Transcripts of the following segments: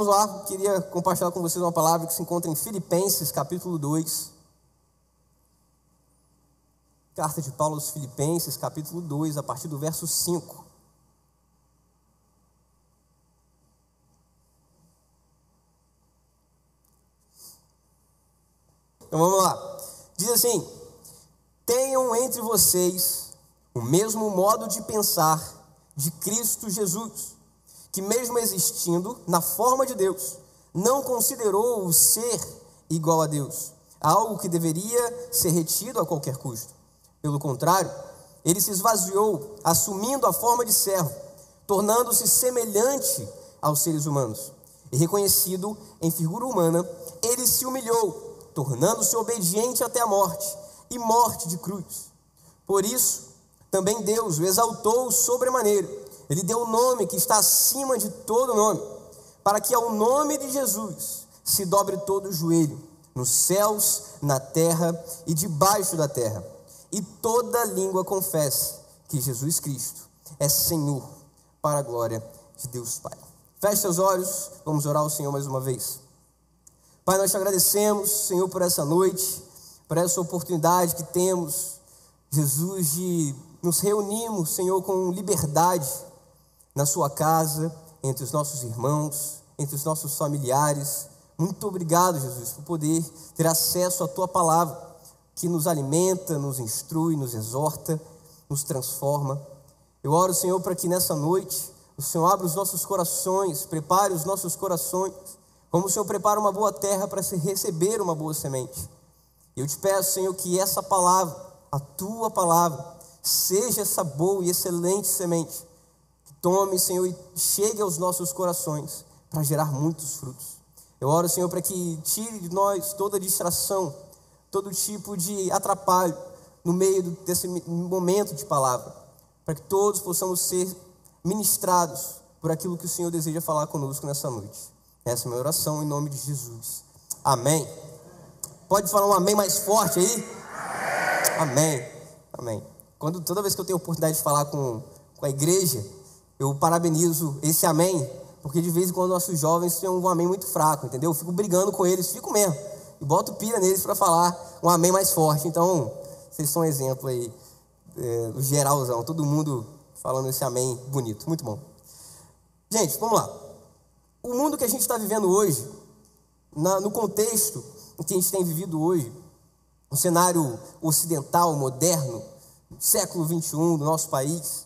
Vamos lá, queria compartilhar com vocês uma palavra que se encontra em Filipenses, capítulo 2. Carta de Paulo aos Filipenses, capítulo 2, a partir do verso 5. Então vamos lá. Diz assim: tenham entre vocês o mesmo modo de pensar de Cristo Jesus, que mesmo existindo na forma de Deus, não considerou o ser igual a Deus, algo que deveria ser retido a qualquer custo. Pelo contrário, ele se esvaziou, assumindo a forma de servo, tornando-se semelhante aos seres humanos. E reconhecido em figura humana, ele se humilhou, tornando-se obediente até a morte, e morte de cruz. Por isso, também Deus o exaltou sobremaneira. Ele deu o nome que está acima de todo nome, para que ao nome de Jesus se dobre todo o joelho, nos céus, na terra e debaixo da terra, e toda língua confesse que Jesus Cristo é Senhor, para a glória de Deus Pai. Feche seus olhos, vamos orar ao Senhor mais uma vez. Pai, nós te agradecemos, Senhor, por essa noite, por essa oportunidade que temos, Jesus, de nos reunirmos, Senhor, com liberdade na sua casa, entre os nossos irmãos, entre os nossos familiares. Muito obrigado, Jesus, por poder ter acesso à tua palavra, que nos alimenta, nos instrui, nos exorta, nos transforma. Eu oro, Senhor, para que nessa noite o Senhor abra os nossos corações, prepare os nossos corações, como o Senhor prepara uma boa terra para se receber uma boa semente. Eu te peço, Senhor, que essa palavra, a tua palavra, seja essa boa e excelente semente, que tome, Senhor, e chegue aos nossos corações para gerar muitos frutos. Eu oro, Senhor, para que tire de nós toda distração, todo tipo de atrapalho no meio desse momento de palavra, para que todos possamos ser ministrados por aquilo que o Senhor deseja falar conosco nessa noite. Essa é a minha oração em nome de Jesus. Amém. Pode falar um amém mais forte aí? Amém. Amém. Toda vez que eu tenho a oportunidade de falar com a igreja, eu parabenizo esse amém, porque de vez em quando nossos jovens têm um amém muito fraco, entendeu? Eu fico brigando com eles, fico mesmo, e boto pilha neles para falar um amém mais forte. Então, vocês são um exemplo aí, do geralzão, todo mundo falando esse amém bonito, muito bom. Gente, vamos lá. O mundo que a gente está vivendo hoje, no contexto em que a gente tem vivido hoje, um cenário ocidental, moderno, século XXI do nosso país,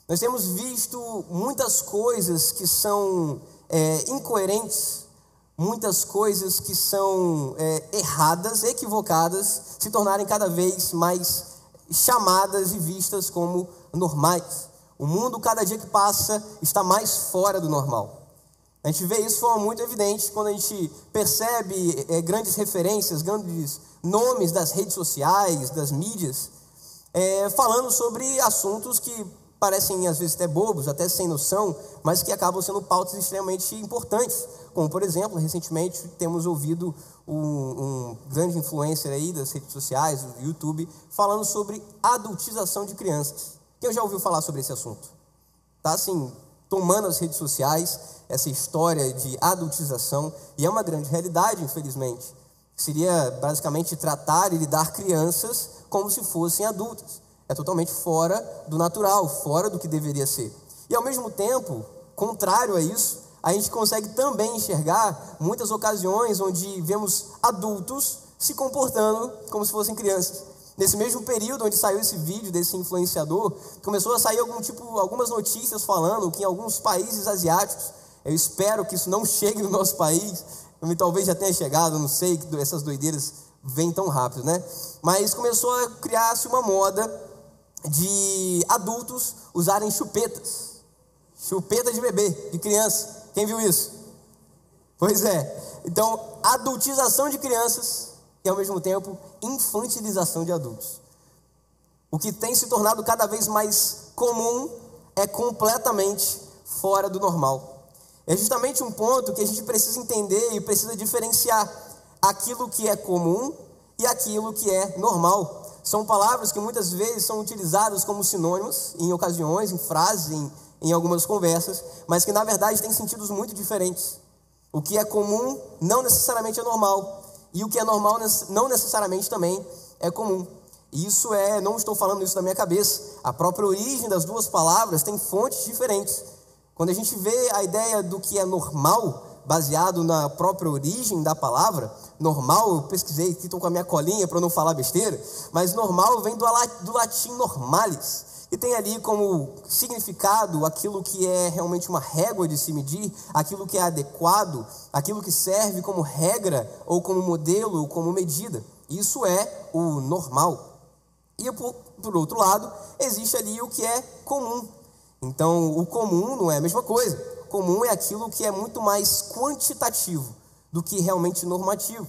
nós temos visto muitas coisas que são incoerentes, muitas coisas que são erradas, equivocadas, se tornarem cada vez mais chamadas e vistas como normais. O mundo, cada dia que passa, está mais fora do normal. A gente vê isso de forma muito evidente quando a gente percebe grandes referências, grandes nomes das redes sociais, das mídias, falando sobre assuntos que parecem às vezes até bobos, até sem noção, mas que acabam sendo pautas extremamente importantes. Como, por exemplo, recentemente temos ouvido um grande influencer aí das redes sociais, do YouTube, falando sobre adultização de crianças. Quem já ouviu falar sobre esse assunto? Tá assim, tomando as redes sociais, essa história de adultização, e é uma grande realidade, infelizmente. Seria basicamente tratar e lidar crianças como se fossem adultas. É totalmente fora do natural, fora do que deveria ser. E ao mesmo tempo, contrário a isso, a gente consegue também enxergar muitas ocasiões onde vemos adultos se comportando como se fossem crianças. Nesse mesmo período onde saiu esse vídeo desse influenciador, começou a sair algumas notícias falando que em alguns países asiáticos, eu espero que isso não chegue no nosso país, talvez já tenha chegado, não sei, que essas doideiras vêm tão rápido, né? Mas começou a criar-se uma moda de adultos usarem chupetas. Chupeta de bebê, de criança. Quem viu isso? Pois é. Então, adultização de crianças e, ao mesmo tempo, infantilização de adultos. O que tem se tornado cada vez mais comum é completamente fora do normal. É justamente um ponto que a gente precisa entender e precisa diferenciar aquilo que é comum e aquilo que é normal. São palavras que muitas vezes são utilizadas como sinônimos em ocasiões, em frases, em algumas conversas, mas que na verdade têm sentidos muito diferentes. O que é comum não necessariamente é normal, e o que é normal não necessariamente também é comum. E isso não estou falando isso da minha cabeça. A própria origem das duas palavras tem fontes diferentes. Quando a gente vê a ideia do que é normal, baseado na própria origem da palavra, normal, eu pesquisei aqui, estou com a minha colinha para não falar besteira, mas normal vem do latim normalis, que tem ali como significado aquilo que é realmente uma régua de se medir, aquilo que é adequado, aquilo que serve como regra, ou como modelo, ou como medida. Isso é o normal. E por outro lado, existe ali o que é comum. Então, o comum não é a mesma coisa. Comum é aquilo que é muito mais quantitativo do que realmente normativo.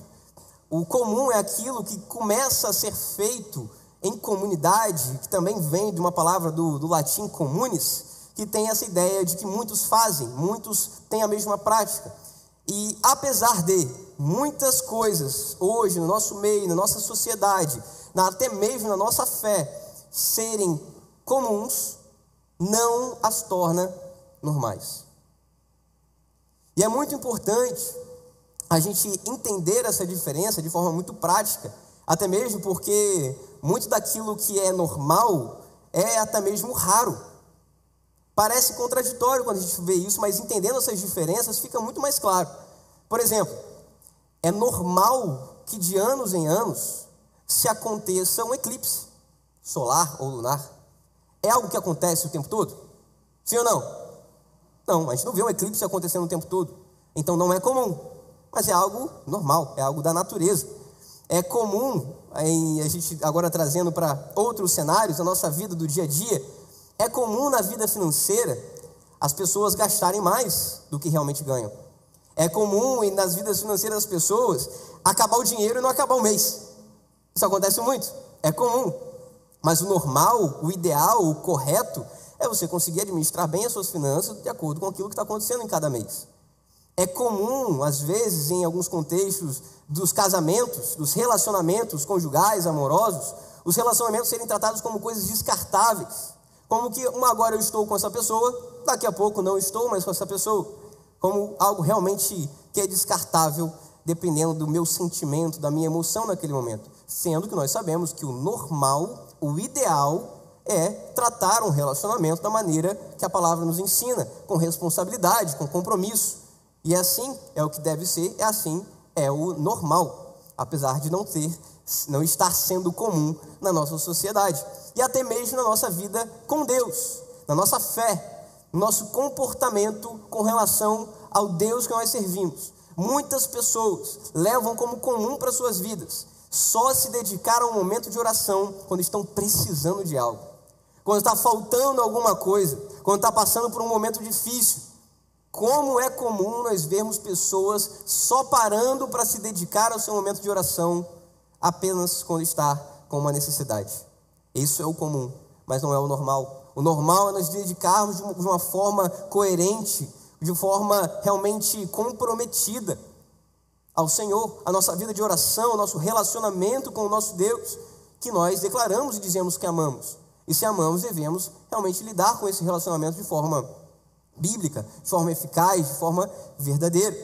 O comum é aquilo que começa a ser feito em comunidade, que também vem de uma palavra do latim communis, que tem essa ideia de que muitos fazem, muitos têm a mesma prática. E apesar de muitas coisas hoje no nosso meio, na nossa sociedade, até mesmo na nossa fé, serem comuns, não as torna normais. E é muito importante a gente entender essa diferença de forma muito prática, até mesmo porque muito daquilo que é normal é até mesmo raro. Parece contraditório quando a gente vê isso, mas entendendo essas diferenças fica muito mais claro. Por exemplo, é normal que de anos em anos se aconteça um eclipse solar ou lunar. É algo que acontece o tempo todo? Sim ou não? Não, a gente não vê um eclipse acontecendo o tempo todo. Então não é comum, mas é algo normal, é algo da natureza. É comum, a gente agora trazendo para outros cenários, a nossa vida do dia a dia, é comum na vida financeira as pessoas gastarem mais do que realmente ganham. É comum nas vidas financeiras das pessoas acabar o dinheiro e não acabar o mês. Isso acontece muito, é comum. Mas o normal, o ideal, o correto é você conseguir administrar bem as suas finanças de acordo com aquilo que está acontecendo em cada mês. É comum, às vezes, em alguns contextos dos casamentos, dos relacionamentos conjugais, amorosos, os relacionamentos serem tratados como coisas descartáveis. Como que agora eu estou com essa pessoa, daqui a pouco não estou mais com essa pessoa. Como algo realmente que é descartável, dependendo do meu sentimento, da minha emoção naquele momento. Sendo que nós sabemos que o normal, o ideal, é tratar um relacionamento da maneira que a palavra nos ensina, com responsabilidade, com compromisso. E assim é o que deve ser, é assim é o normal, apesar de não estar sendo comum na nossa sociedade. E até mesmo na nossa vida com Deus, na nossa fé, no nosso comportamento com relação ao Deus que nós servimos. Muitas pessoas levam como comum para suas vidas só se dedicar a um momento de oração quando estão precisando de algo, quando está faltando alguma coisa, quando está passando por um momento difícil. Como é comum nós vermos pessoas só parando para se dedicar ao seu momento de oração apenas quando está com uma necessidade. Isso é o comum, mas não é o normal. O normal é nós dedicarmos de uma forma coerente, de forma realmente comprometida ao Senhor, a nossa vida de oração, o nosso relacionamento com o nosso Deus, que nós declaramos e dizemos que amamos. E se amamos, devemos realmente lidar com esse relacionamento de forma bíblica, de forma eficaz, de forma verdadeira.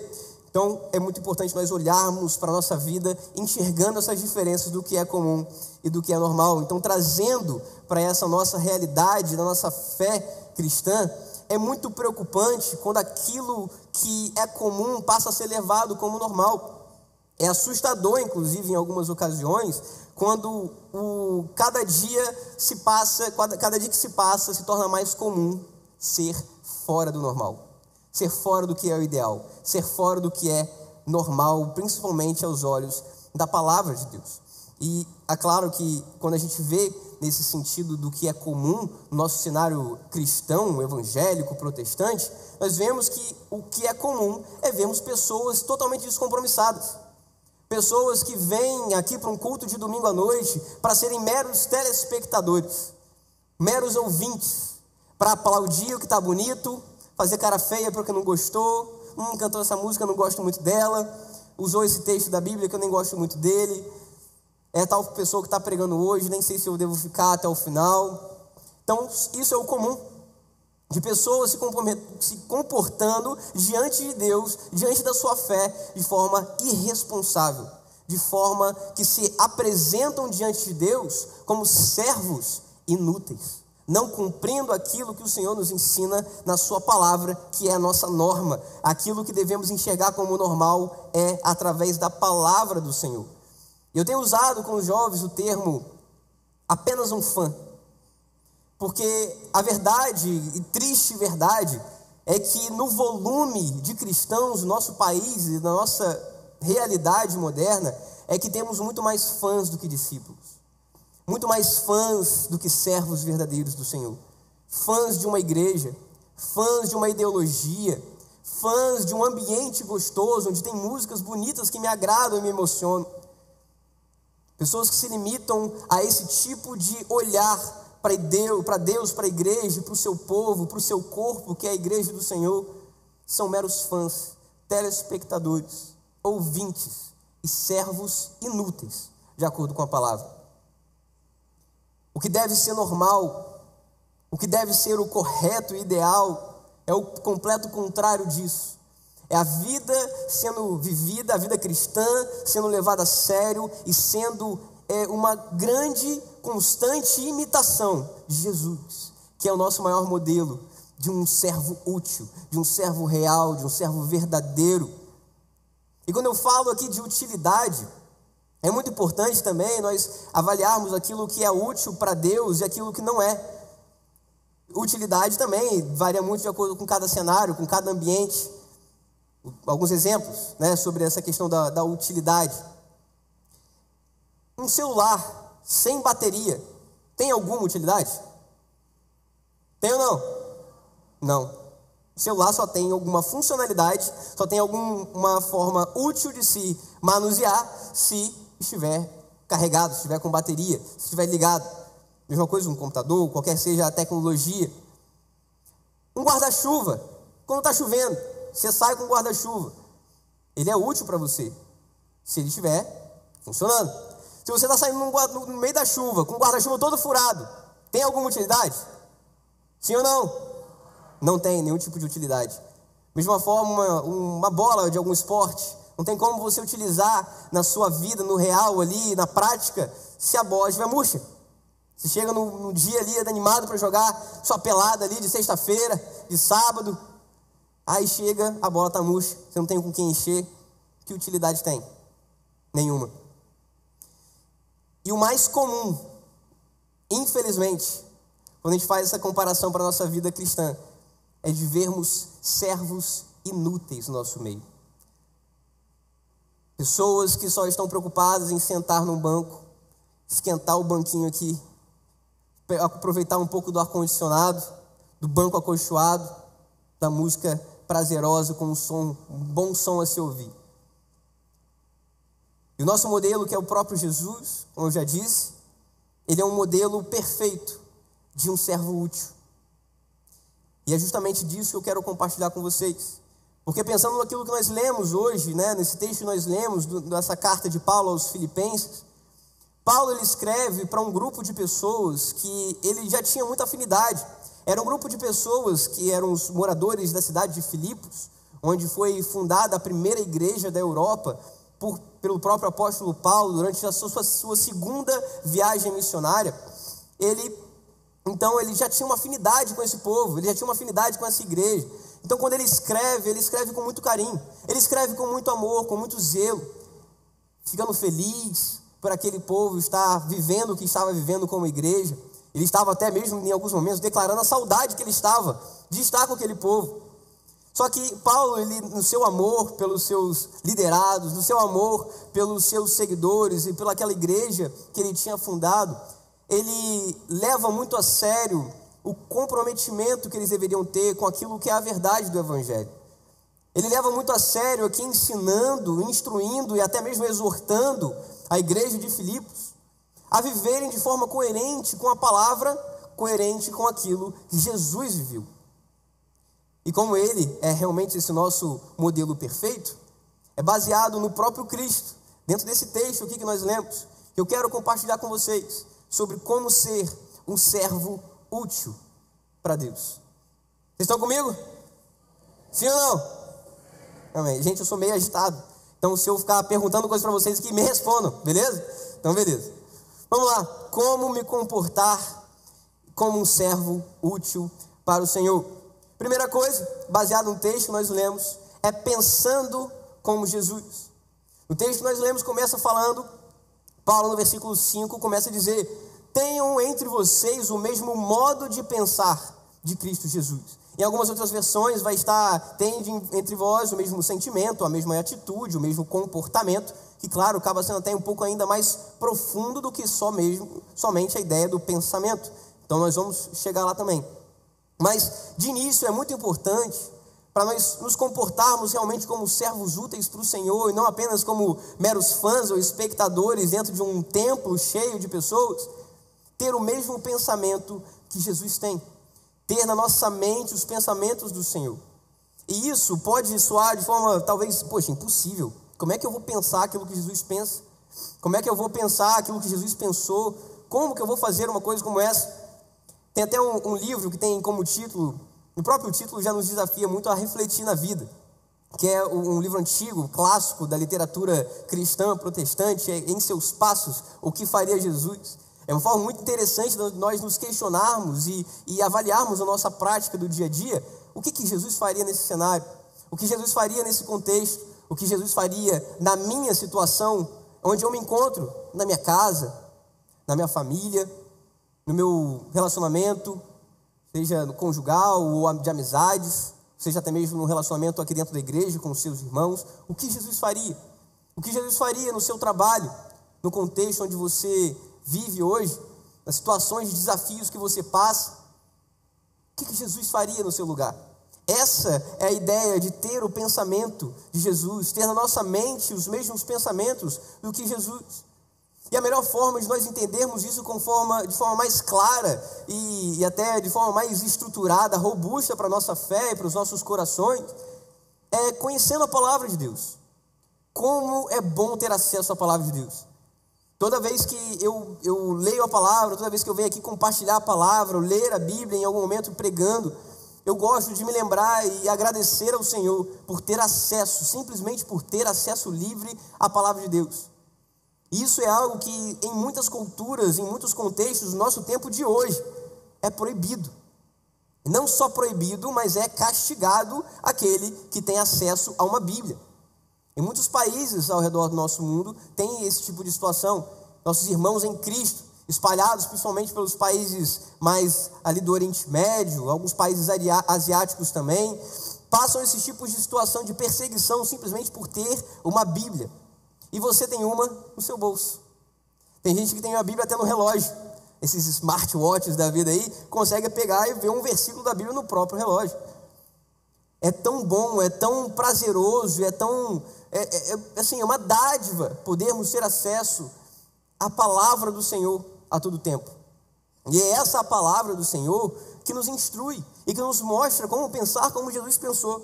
Então, é muito importante nós olharmos para a nossa vida, enxergando essas diferenças do que é comum e do que é normal. Então, trazendo para essa nossa realidade, da nossa fé cristã, é muito preocupante quando aquilo que é comum passa a ser levado como normal. É assustador, inclusive, em algumas ocasiões, quando cada dia que se passa se torna mais comum ser fora do normal, ser fora do que é o ideal, ser fora do que é normal, principalmente aos olhos da palavra de Deus. E é claro que quando a gente vê nesse sentido do que é comum no nosso cenário cristão, evangélico, protestante, nós vemos que o que é comum é vermos pessoas totalmente descompromissadas. Pessoas que vêm aqui para um culto de domingo à noite para serem meros telespectadores, meros ouvintes, para aplaudir o que está bonito, fazer cara feia porque não gostou, cantou essa música, não gosto muito dela, usou esse texto da Bíblia que eu nem gosto muito dele, é tal pessoa que está pregando hoje, nem sei se eu devo ficar até o final. Então, isso é o comum. de pessoas se comportando diante de Deus, diante da sua fé, de forma irresponsável, de forma que se apresentam diante de Deus como servos inúteis, não cumprindo aquilo que o Senhor nos ensina na sua palavra, que é a nossa norma. Aquilo que devemos enxergar como normal é através da palavra do Senhor. Eu tenho usado com os jovens o termo apenas um fã, porque a verdade, e triste verdade, é que no volume de cristãos do nosso país e da nossa realidade moderna, é que temos muito mais fãs do que discípulos, muito mais fãs do que servos verdadeiros do Senhor, fãs de uma igreja, fãs de uma ideologia, fãs de um ambiente gostoso, onde tem músicas bonitas que me agradam e me emocionam. Pessoas que se limitam a esse tipo de olhar para Deus, para a igreja, para o seu povo, para o seu corpo, que é a igreja do Senhor, são meros fãs, telespectadores, ouvintes e servos inúteis, de acordo com a palavra. O que deve ser normal, o que deve ser o correto e ideal, é o completo contrário disso. É a vida sendo vivida, a vida cristã sendo levada a sério e sendo uma grande, constante imitação de Jesus, que é o nosso maior modelo de um servo útil, de um servo real, de um servo verdadeiro. E quando eu falo aqui de utilidade, é muito importante também nós avaliarmos aquilo que é útil para Deus e aquilo que não é. Utilidade também varia muito de acordo com cada cenário, com cada ambiente. Alguns exemplos, né, sobre essa questão da utilidade. Um celular sem bateria tem alguma utilidade? Tem ou não? Não. O celular só tem alguma funcionalidade, só tem alguma forma útil de se manusear se estiver carregado, se estiver com bateria, se estiver ligado. Mesma coisa um computador, qualquer seja a tecnologia. Um guarda-chuva, quando está chovendo, você sai com um guarda-chuva. Ele é útil para você, se ele estiver funcionando. Se você está saindo no meio da chuva, com o guarda-chuva todo furado, tem alguma utilidade? Sim ou não? Não tem nenhum tipo de utilidade. Mesma forma, uma bola de algum esporte, não tem como você utilizar na sua vida, no real ali, na prática, se a bola estiver murcha. Você chega no dia ali animado para jogar sua pelada ali de sexta-feira, de sábado, aí chega, a bola está murcha, você não tem com quem encher. Que utilidade tem? Nenhuma. E o mais comum, infelizmente, quando a gente faz essa comparação para a nossa vida cristã, é de vermos servos inúteis no nosso meio. Pessoas que só estão preocupadas em sentar num banco, esquentar o banquinho aqui, aproveitar um pouco do ar-condicionado, do banco acolchoado, da música prazerosa com um bom som a se ouvir. E o nosso modelo, que é o próprio Jesus, como eu já disse, ele é um modelo perfeito de um servo útil. E é justamente disso que eu quero compartilhar com vocês. Porque pensando naquilo que nós lemos hoje, né, nesse texto que nós lemos, dessa carta de Paulo aos Filipenses, Paulo ele escreve para um grupo de pessoas que ele já tinha muita afinidade. Era um grupo de pessoas que eram os moradores da cidade de Filipos, onde foi fundada a primeira igreja da Europa pelo próprio apóstolo Paulo durante a sua segunda viagem missionária. Então ele já tinha uma afinidade com esse povo, ele já tinha uma afinidade com essa igreja. Então quando ele escreve com muito carinho, ele escreve com muito amor, com muito zelo, ficando feliz por aquele povo estar vivendo o que estava vivendo como igreja. Ele estava até mesmo em alguns momentos declarando a saudade que ele estava de estar com aquele povo. Só que Paulo, ele, no seu amor pelos seus liderados, no seu amor pelos seus seguidores e pelaquela igreja que ele tinha fundado, ele leva muito a sério o comprometimento que eles deveriam ter com aquilo que é a verdade do Evangelho. Ele leva muito a sério aqui ensinando, instruindo e até mesmo exortando a igreja de Filipos a viverem de forma coerente com a palavra, coerente com aquilo que Jesus viveu. E como ele é realmente esse nosso modelo perfeito, é baseado no próprio Cristo, dentro desse texto aqui que nós lemos, que eu quero compartilhar com vocês sobre como ser um servo útil para Deus. Vocês estão comigo? Sim ou não? Amém. Gente, eu sou meio agitado. Então, se eu ficar perguntando coisas para vocês aqui, me respondam, beleza? Então, beleza. Vamos lá. Como me comportar como um servo útil para o Senhor? Primeira coisa, baseado no texto que nós lemos, é pensando como Jesus. O texto que nós lemos começa falando, Paulo no versículo 5 começa a dizer: tenham entre vocês o mesmo modo de pensar de Cristo Jesus. Em algumas outras versões vai estar: tende entre vós o mesmo sentimento, a mesma atitude, o mesmo comportamento, que claro, acaba sendo até um pouco ainda mais profundo do que somente a ideia do pensamento. Então nós vamos chegar lá também. Mas de início é muito importante para nós nos comportarmos realmente como servos úteis para o Senhor, e não apenas como meros fãs ou espectadores dentro de um templo cheio de pessoas, ter o mesmo pensamento que Jesus tem. Ter na nossa mente os pensamentos do Senhor. E isso pode soar de forma, talvez, impossível. Como é que eu vou pensar aquilo que Jesus pensa? Como é que eu vou pensar aquilo que Jesus pensou? Como que eu vou fazer uma coisa como essa? Tem até um livro que tem como título, o próprio título já nos desafia muito a refletir na vida, que é um livro antigo, clássico da literatura cristã, protestante, Em Seus Passos, O que Faria Jesus? É uma forma muito interessante de nós nos questionarmos e avaliarmos a nossa prática do dia a dia. O que Jesus faria nesse cenário? O que Jesus faria nesse contexto? O que Jesus faria na minha situação, onde eu me encontro, na minha casa, na minha família, no meu relacionamento, seja no conjugal ou de amizades, seja até mesmo no relacionamento aqui dentro da igreja com os seus irmãos. O que Jesus faria? O que Jesus faria no seu trabalho, no contexto onde você vive hoje, nas situações de desafios que você passa? O que Jesus faria no seu lugar? Essa é a ideia de ter o pensamento de Jesus, ter na nossa mente os mesmos pensamentos do que Jesus. E a melhor forma de nós entendermos isso de forma mais clara e até de forma mais estruturada, robusta para a nossa fé e para os nossos corações, é conhecendo a palavra de Deus. Como é bom ter acesso à palavra de Deus. Toda vez que eu leio a palavra, toda vez que eu venho aqui compartilhar a palavra, ou ler a Bíblia em algum momento pregando, eu gosto de me lembrar e agradecer ao Senhor por ter acesso, simplesmente por ter acesso livre à palavra de Deus. Isso é algo que em muitas culturas, em muitos contextos, no nosso tempo de hoje, é proibido. Não só proibido, mas é castigado aquele que tem acesso a uma Bíblia. Em muitos países ao redor do nosso mundo tem esse tipo de situação. Nossos irmãos em Cristo, espalhados principalmente pelos países mais ali do Oriente Médio, alguns países asiáticos também, passam esse tipo de situação de perseguição simplesmente por ter uma Bíblia. E você tem uma no seu bolso. Tem gente que tem uma Bíblia até no relógio. Esses smartwatches da vida aí, consegue pegar e ver um versículo da Bíblia no próprio relógio. É tão bom, é tão prazeroso, é uma dádiva podermos ter acesso à palavra do Senhor a todo tempo. E é essa a palavra do Senhor que nos instrui e que nos mostra como pensar como Jesus pensou.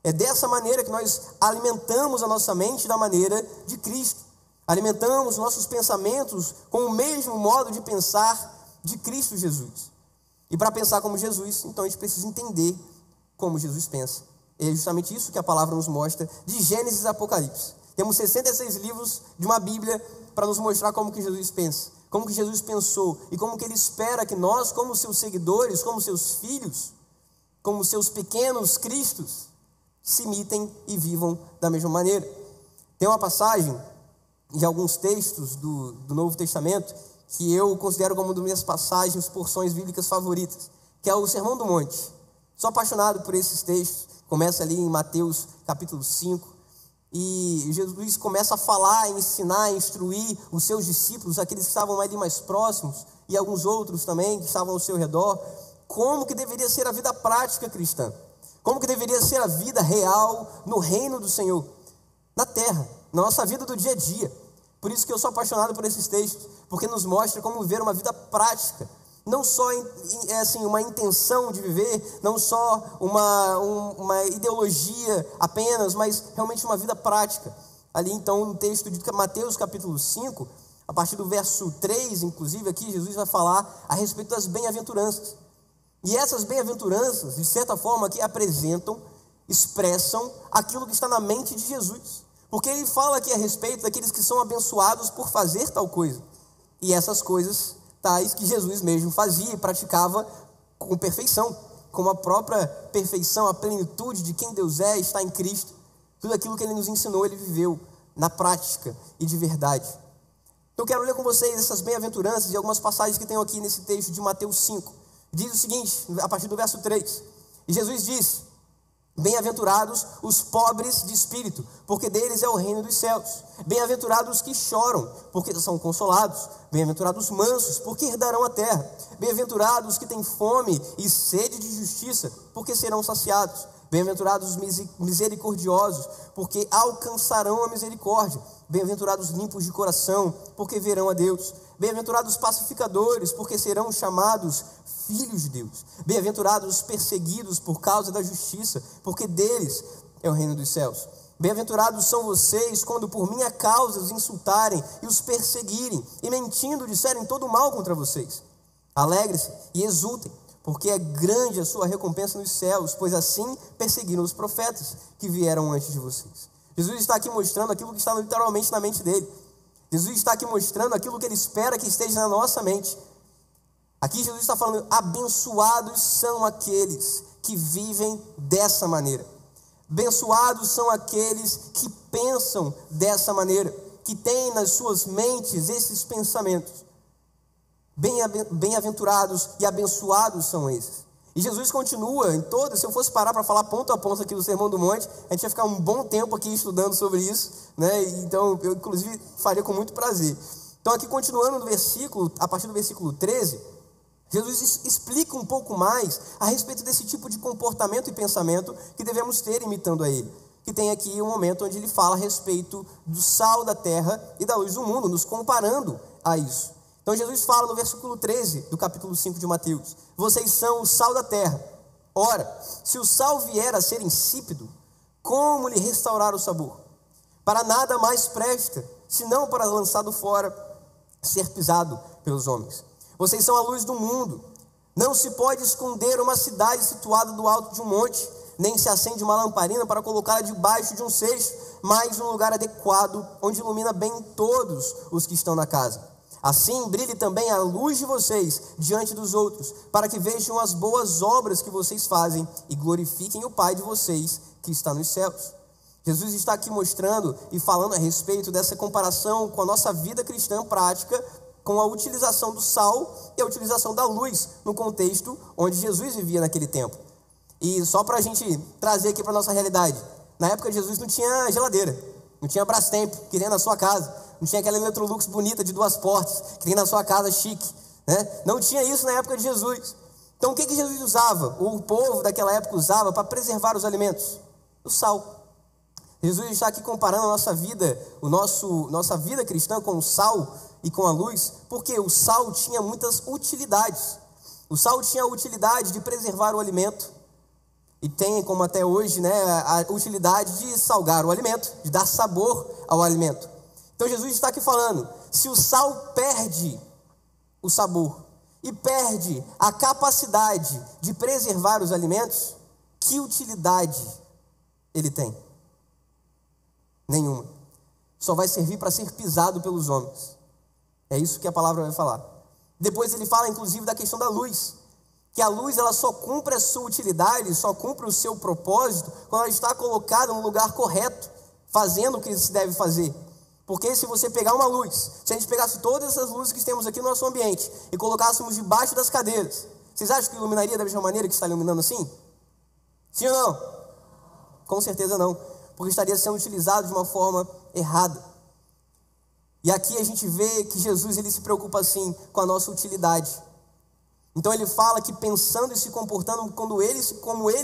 É dessa maneira que nós alimentamos a nossa mente da maneira de Cristo. Alimentamos nossos pensamentos com o mesmo modo de pensar de Cristo Jesus. E para pensar como Jesus, então a gente precisa entender como Jesus pensa. É justamente isso que a palavra nos mostra de Gênesis a Apocalipse. Temos 66 livros de uma Bíblia para nos mostrar como que Jesus pensa, como que Jesus pensou e como que Ele espera que nós, como seus seguidores, como seus filhos, como seus pequenos cristos, se imitem e vivam da mesma maneira. Tem uma passagem de alguns textos do Novo Testamento que eu considero como uma das minhas passagens, porções bíblicas favoritas, que é o Sermão do Monte. Sou apaixonado por esses textos. Começa ali em Mateus capítulo 5, e Jesus começa a falar, a ensinar, a instruir os seus discípulos, aqueles que estavam ali mais próximos, e alguns outros também que estavam ao seu redor, como que deveria ser a vida prática cristã. Como que deveria ser a vida real no reino do Senhor, na terra, na nossa vida do dia a dia. Por isso que eu sou apaixonado por esses textos, porque nos mostra como viver uma vida prática, não só uma intenção de viver, não só uma ideologia apenas, mas realmente uma vida prática. Ali então no texto de Mateus capítulo 5, a partir do verso 3, inclusive aqui, Jesus vai falar a respeito das bem-aventuranças. E essas bem-aventuranças, de certa forma, aqui expressam aquilo que está na mente de Jesus. Porque ele fala aqui a respeito daqueles que são abençoados por fazer tal coisa. E essas coisas tais que Jesus mesmo fazia e praticava com perfeição, como a própria perfeição, a plenitude de quem Deus é, está em Cristo. Tudo aquilo que ele nos ensinou, ele viveu na prática e de verdade. Então eu quero ler com vocês essas bem-aventuranças e algumas passagens que tenho aqui nesse texto de Mateus 5. Diz o seguinte, a partir do verso 3. E Jesus disse: bem-aventurados os pobres de espírito, porque deles é o reino dos céus. Bem-aventurados os que choram, porque são consolados. Bem-aventurados os mansos, porque herdarão a terra. Bem-aventurados os que têm fome e sede de justiça, porque serão saciados. Bem-aventurados os misericordiosos, porque alcançarão a misericórdia. Bem-aventurados os limpos de coração, porque verão a Deus. Bem-aventurados os pacificadores, porque serão chamados filhos de Deus. Bem-aventurados os perseguidos por causa da justiça, porque deles é o reino dos céus. Bem-aventurados são vocês quando por minha causa os insultarem e os perseguirem, e mentindo disserem todo mal contra vocês. Alegrem-se e exultem, porque é grande a sua recompensa nos céus, pois assim perseguiram os profetas que vieram antes de vocês. Jesus está aqui mostrando aquilo que está literalmente na mente dele. Jesus está aqui mostrando aquilo que ele espera que esteja na nossa mente. Aqui Jesus está falando: abençoados são aqueles que vivem dessa maneira. Abençoados são aqueles que pensam dessa maneira, que têm nas suas mentes esses pensamentos. Bem-aventurados e abençoados são esses. E Jesus continua em todas. Se eu fosse parar para falar ponto a ponto aqui do Sermão do Monte, a gente ia ficar um bom tempo aqui estudando sobre isso, né? Então eu inclusive faria com muito prazer. Então aqui continuando no versículo, a partir do versículo 13, Jesus explica um pouco mais a respeito desse tipo de comportamento e pensamento que devemos ter imitando a ele. Que tem aqui um momento onde ele fala a respeito do sal da terra e da luz do mundo, nos comparando a isso. Então Jesus fala no versículo 13 do capítulo 5 de Mateus: vocês são o sal da terra. Ora, se o sal vier a ser insípido, como lhe restaurar o sabor? Para nada mais presta, senão para lançado fora, ser pisado pelos homens. Vocês são a luz do mundo. Não se pode esconder uma cidade situada do alto de um monte, nem se acende uma lamparina para colocá-la debaixo de um cesto, mas num lugar adequado, onde ilumina bem todos os que estão na casa. Assim brilhe também a luz de vocês diante dos outros, para que vejam as boas obras que vocês fazem e glorifiquem o Pai de vocês que está nos céus. Jesus está aqui mostrando e falando a respeito dessa comparação com a nossa vida cristã prática, com a utilização do sal e a utilização da luz no contexto onde Jesus vivia naquele tempo. E só para a gente trazer aqui para a nossa realidade, na época de Jesus não tinha geladeira, não tinha Brastemp, que nem na sua casa, não tinha aquela Electrolux bonita de 2 portas, que tem na sua casa chique, né? Não tinha isso na época de Jesus. Então o que Jesus usava? O povo daquela época usava para preservar os alimentos? O sal. Jesus está aqui comparando a nossa vida, nossa vida cristã com o sal e com a luz, porque o sal tinha muitas utilidades. O sal tinha a utilidade de preservar o alimento, e tem, como até hoje, né, a utilidade de salgar o alimento, de dar sabor ao alimento. Então Jesus está aqui falando: se o sal perde o sabor e perde a capacidade de preservar os alimentos, que utilidade ele tem? Nenhuma. Só vai servir para ser pisado pelos homens. É isso que a palavra vai falar. Depois ele fala inclusive da questão da luz, que a luz ela só cumpre a sua utilidade, só cumpre o seu propósito quando ela está colocada no lugar correto, fazendo o que se deve fazer. Porque se você pegar uma luz, se a gente pegasse todas essas luzes que temos aqui no nosso ambiente e colocássemos debaixo das cadeiras, vocês acham que iluminaria da mesma maneira que está iluminando assim? Sim ou não? Com certeza não, porque estaria sendo utilizado de uma forma errada. E aqui a gente vê que Jesus ele se preocupa assim com a nossa utilidade. Então ele fala que pensando e se comportando como ele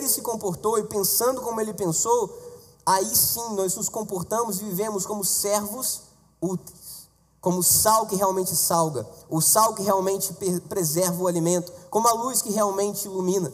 se comportou e pensando como ele pensou, aí sim nós nos comportamos e vivemos como servos úteis, como sal que realmente salga, o sal que realmente preserva o alimento, como a luz que realmente ilumina.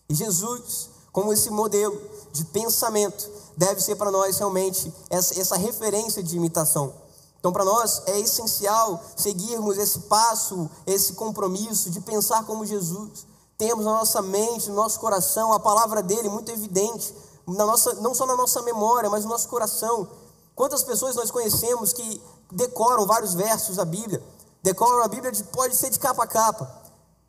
E Jesus, como esse modelo de pensamento, deve ser para nós realmente essa referência de imitação. Então para nós é essencial seguirmos esse passo, esse compromisso de pensar como Jesus, temos na nossa mente, no nosso coração, a palavra dele muito evidente, não só na nossa memória, mas no nosso coração. Quantas pessoas nós conhecemos que decoram vários versos da Bíblia, decoram a Bíblia, pode ser de capa a capa,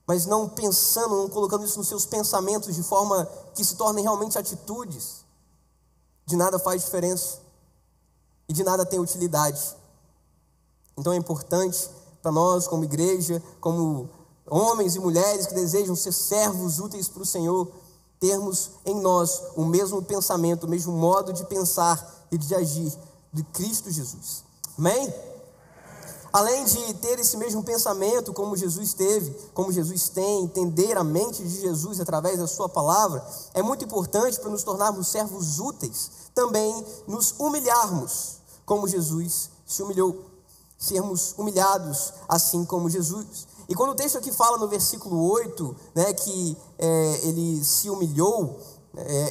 mas não pensando, não colocando isso nos seus pensamentos de forma que se tornem realmente atitudes. De nada faz diferença e de nada tem utilidade. Então é importante para nós, como igreja, como homens e mulheres que desejam ser servos úteis para o Senhor, termos em nós o mesmo pensamento, o mesmo modo de pensar e de agir de Cristo Jesus. Amém? Além de ter esse mesmo pensamento como Jesus teve, como Jesus tem, entender a mente de Jesus através da sua palavra, é muito importante para nos tornarmos servos úteis, também nos humilharmos como Jesus se humilhou, sermos humilhados assim como Jesus. E quando o texto aqui fala no versículo 8, né, que ele se humilhou,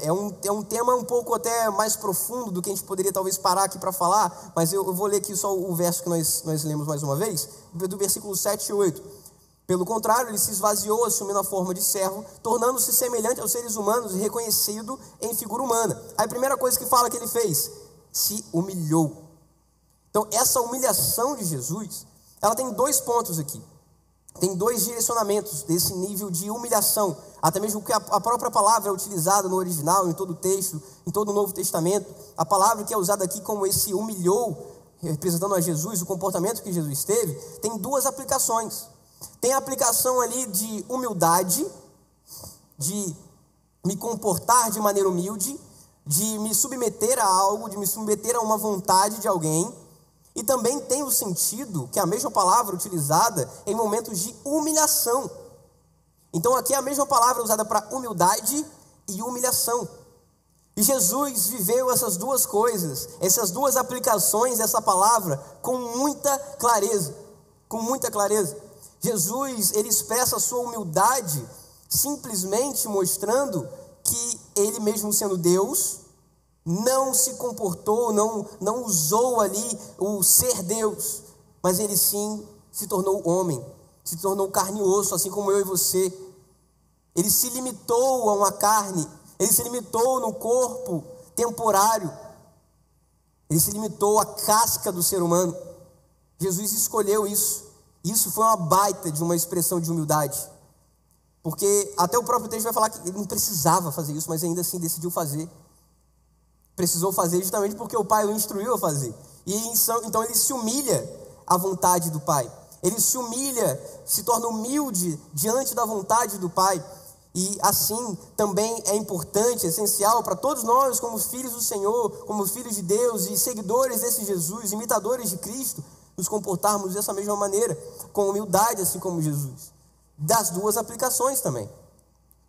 é um tema um pouco até mais profundo do que a gente poderia talvez parar aqui para falar, mas eu vou ler aqui só o verso que nós lemos mais uma vez, do versículo 7 e 8. Pelo contrário, ele se esvaziou, assumindo a forma de servo, tornando-se semelhante aos seres humanos e reconhecido em figura humana. Aí a primeira coisa que fala que ele fez, se humilhou. Então essa humilhação de Jesus, ela tem dois pontos aqui. Tem dois direcionamentos desse nível de humilhação, até mesmo que a própria palavra é utilizada no original, em todo o texto, em todo o Novo Testamento. A palavra que é usada aqui como esse humilhou, representando a Jesus, o comportamento que Jesus teve, tem duas aplicações. Tem a aplicação ali de humildade, de me comportar de maneira humilde, de me submeter a algo, de me submeter a uma vontade de alguém. E também tem o sentido, que é a mesma palavra utilizada em momentos de humilhação. Então aqui é a mesma palavra usada para humildade e humilhação. E Jesus viveu essas duas coisas, essas duas aplicações dessa palavra com muita clareza. Com muita clareza. Jesus, ele expressa a sua humildade simplesmente mostrando que ele mesmo sendo Deus, não se comportou, não usou ali o ser Deus, mas ele sim se tornou homem, se tornou carne e osso, assim como eu e você. Ele se limitou a uma carne, ele se limitou no corpo temporário, ele se limitou à casca do ser humano. Jesus escolheu isso. Isso foi uma baita de uma expressão de humildade, porque até o próprio texto vai falar que ele não precisava fazer isso, mas ainda assim decidiu fazer. Precisou fazer justamente porque o Pai o instruiu a fazer. E então ele se humilha à vontade do Pai. Ele se humilha, se torna humilde diante da vontade do Pai. E assim também é importante, essencial para todos nós, como filhos do Senhor, como filhos de Deus e seguidores desse Jesus, imitadores de Cristo, nos comportarmos dessa mesma maneira, com humildade, assim como Jesus. Das duas aplicações também.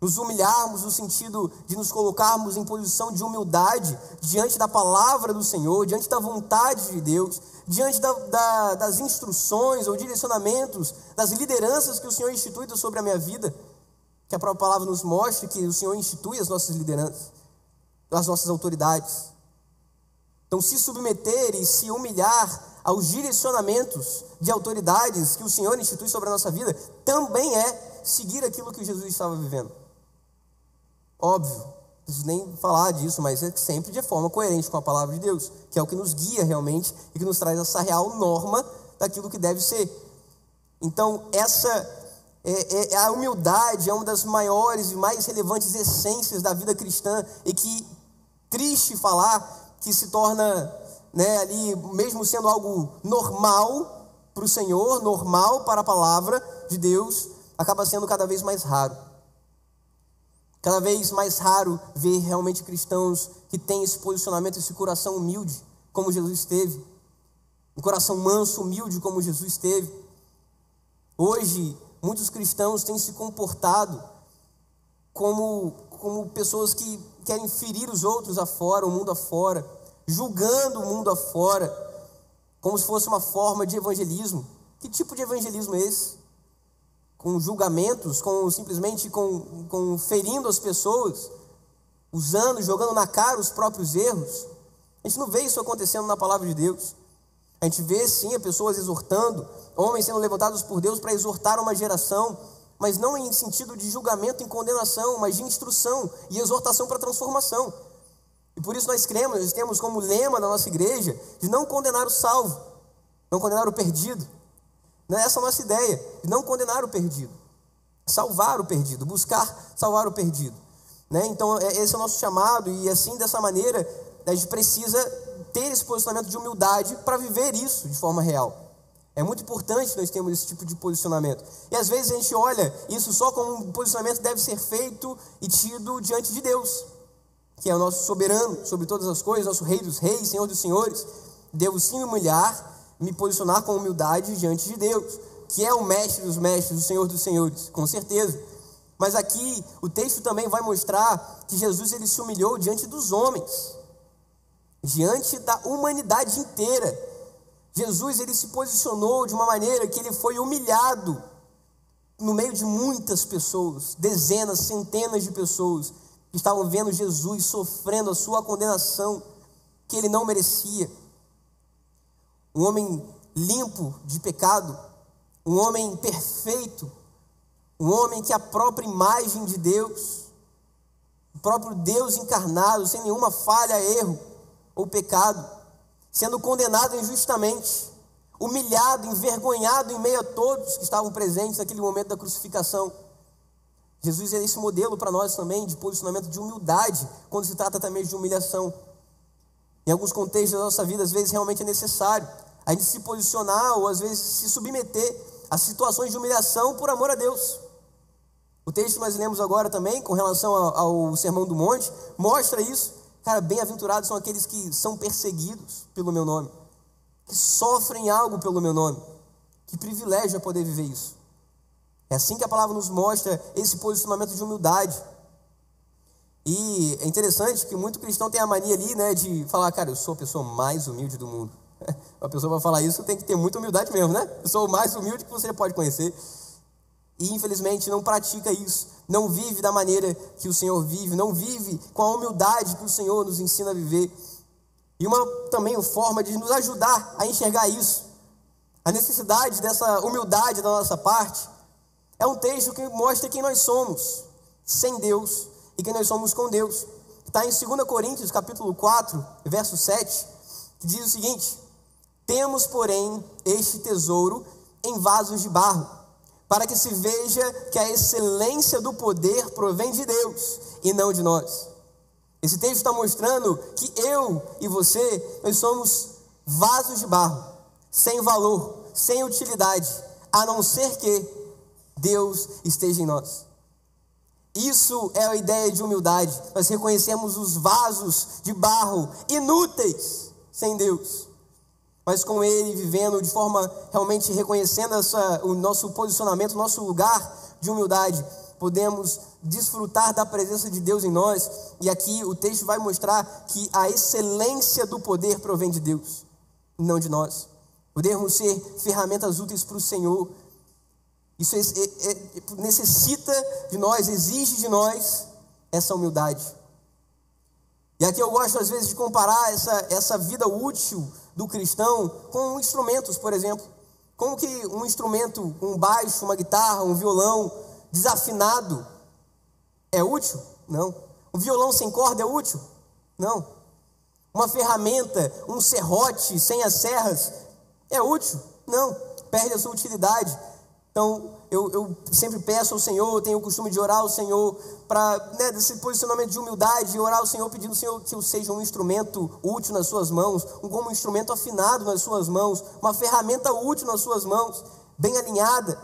Nos humilharmos no sentido de nos colocarmos em posição de humildade diante da palavra do Senhor, diante da vontade de Deus, diante das instruções ou direcionamentos, das lideranças que o Senhor institui sobre a minha vida, que a própria palavra nos mostre que o Senhor institui as nossas lideranças, as nossas autoridades. Então, se submeter e se humilhar aos direcionamentos de autoridades que o Senhor institui sobre a nossa vida, também é seguir aquilo que Jesus estava vivendo. Óbvio, não preciso nem falar disso, mas é sempre de forma coerente com a palavra de Deus, que é o que nos guia realmente e que nos traz essa real norma daquilo que deve ser. Então, a humildade é uma das maiores e mais relevantes essências da vida cristã, e que, triste falar, que se torna, ali, mesmo sendo algo normal para o Senhor, normal para a palavra de Deus, acaba sendo cada vez mais raro. Cada vez mais raro ver realmente cristãos que têm esse posicionamento, esse coração humilde, como Jesus teve. Um coração manso, humilde, como Jesus teve. Hoje, muitos cristãos têm se comportado como pessoas que querem ferir os outros afora, o mundo afora, julgando o mundo afora, como se fosse uma forma de evangelismo. Que tipo de evangelismo é esse? Com julgamentos, simplesmente ferindo as pessoas, jogando na cara os próprios erros. A gente não vê isso acontecendo na palavra de Deus. A gente vê sim as pessoas exortando, homens sendo levantados por Deus para exortar uma geração mas não em sentido de julgamento, em condenação, mas de instrução e exortação para transformação. E por isso nós temos como lema da nossa igreja de não condenar o salvo, não condenar o perdido. Não é essa a nossa ideia, de não condenar o perdido, salvar o perdido, buscar salvar o perdido. Então esse é o nosso chamado, e assim, dessa maneira, a gente precisa ter esse posicionamento de humildade para viver isso de forma real. É muito importante nós termos esse tipo de posicionamento. E às vezes a gente olha isso só como um posicionamento que deve ser feito e tido diante de Deus, que é o nosso soberano sobre todas as coisas, nosso Rei dos reis, Senhor dos senhores. Devo sim me humilhar, me posicionar com humildade diante de Deus, que é o mestre dos mestres, o Senhor dos senhores, com certeza. Mas aqui o texto também vai mostrar que Jesus ele se humilhou diante dos homens, diante da humanidade inteira. Jesus ele se posicionou de uma maneira que ele foi humilhado no meio de muitas pessoas, dezenas, centenas de pessoas que estavam vendo Jesus sofrendo a sua condenação que ele não merecia. Um homem limpo de pecado, um homem perfeito, um homem que é a própria imagem de Deus, o próprio Deus encarnado, sem nenhuma falha, erro ou pecado, sendo condenado injustamente, humilhado, envergonhado em meio a todos que estavam presentes naquele momento da crucificação. Jesus é esse modelo para nós também de posicionamento de humildade, quando se trata também de humilhação. Em alguns contextos da nossa vida, às vezes realmente é necessário a gente se posicionar ou às vezes se submeter a situações de humilhação por amor a Deus. O texto que nós lemos agora também, com relação ao Sermão do Monte, mostra isso. Cara, bem-aventurados são aqueles que são perseguidos pelo meu nome, que sofrem algo pelo meu nome. Que privilégio é poder viver isso. É assim que a palavra nos mostra esse posicionamento de humildade. E é interessante que muito cristão tem a mania ali, de falar, cara, eu sou a pessoa mais humilde do mundo. Uma pessoa para falar isso tem que ter muita humildade mesmo, Eu sou o mais humilde que você pode conhecer. E infelizmente não pratica isso, não vive da maneira que o Senhor vive, não vive com a humildade que o Senhor nos ensina a viver. E uma também forma de nos ajudar a enxergar isso, a necessidade dessa humildade da nossa parte, é um texto que mostra quem nós somos sem Deus e quem nós somos com Deus. Está em 2 Coríntios capítulo 4, verso 7, que diz o seguinte: temos, porém, este tesouro em vasos de barro, para que se veja que a excelência do poder provém de Deus e não de nós. Esse texto está mostrando que eu e você, nós somos vasos de barro, sem valor, sem utilidade, a não ser que Deus esteja em nós. Isso é a ideia de humildade. Nós reconhecemos os vasos de barro inúteis sem Deus, mas com Ele vivendo de forma realmente reconhecendo o nosso posicionamento, o nosso lugar de humildade, podemos desfrutar da presença de Deus em nós. E aqui o texto vai mostrar que a excelência do poder provém de Deus, não de nós. Podemos ser ferramentas úteis para o Senhor. Isso necessita de nós, exige de nós essa humildade. E aqui eu gosto às vezes de comparar essa vida útil do cristão com instrumentos, por exemplo. Como que um instrumento, um baixo, uma guitarra, um violão desafinado é útil? Não. Um violão sem corda é útil? Não. Uma ferramenta, um serrote sem as serras é útil? Não. Perde a sua utilidade. Então, eu sempre peço ao Senhor, eu tenho o costume de orar ao Senhor, para desse posicionamento de humildade, orar ao Senhor, pedindo ao Senhor que eu seja um instrumento útil nas suas mãos, como um instrumento afinado nas suas mãos, uma ferramenta útil nas suas mãos, bem alinhada,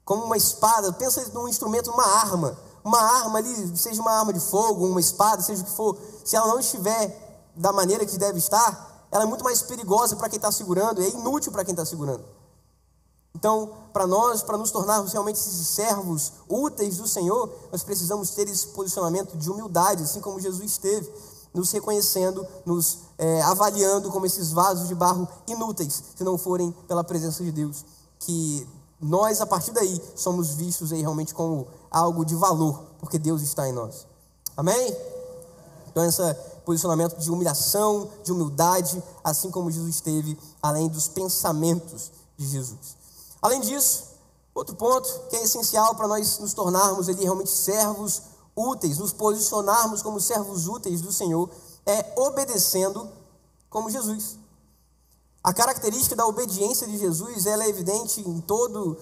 como uma espada. Pensa num instrumento, uma arma ali, seja uma arma de fogo, uma espada, seja o que for, se ela não estiver da maneira que deve estar, ela é muito mais perigosa para quem está segurando, é inútil para quem está segurando. Então, para nos tornarmos realmente esses servos úteis do Senhor, nós precisamos ter esse posicionamento de humildade, assim como Jesus teve, nos reconhecendo, nos avaliando como esses vasos de barro inúteis, se não forem pela presença de Deus, que nós, a partir daí, somos vistos aí realmente como algo de valor, porque Deus está em nós. Amém? Então, esse posicionamento de humilhação, de humildade, assim como Jesus teve, além dos pensamentos de Jesus. Além disso, Outro ponto que é essencial para nós nos tornarmos ali realmente servos úteis, nos posicionarmos como servos úteis do Senhor, é obedecendo como Jesus. A característica da obediência de Jesus, ela é evidente em toda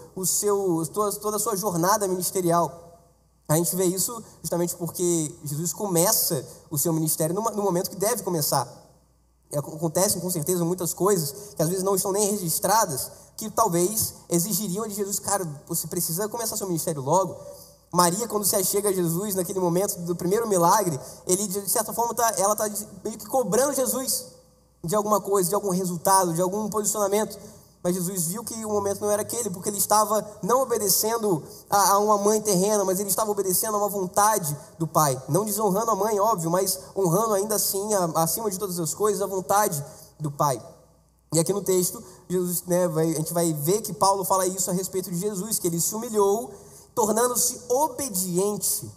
a sua jornada ministerial. A gente vê isso justamente porque Jesus começa o seu ministério no momento que deve começar. Acontecem com certeza muitas coisas que às vezes não estão nem registradas, que talvez exigiriam de Jesus, cara, você precisa começar seu ministério logo. Maria, quando se achega a Jesus, naquele momento do primeiro milagre, ele de certa forma ela está meio que cobrando Jesus de alguma coisa, de algum resultado, de algum posicionamento. Mas Jesus viu que o momento não era aquele, porque ele estava não obedecendo a uma mãe terrena, mas ele estava obedecendo a uma vontade do Pai. Não desonrando a mãe, óbvio, mas honrando ainda assim, acima de todas as coisas, a vontade do Pai. E aqui no texto, Jesus, a gente vai ver que Paulo fala isso a respeito de Jesus, que ele se humilhou, tornando-se obediente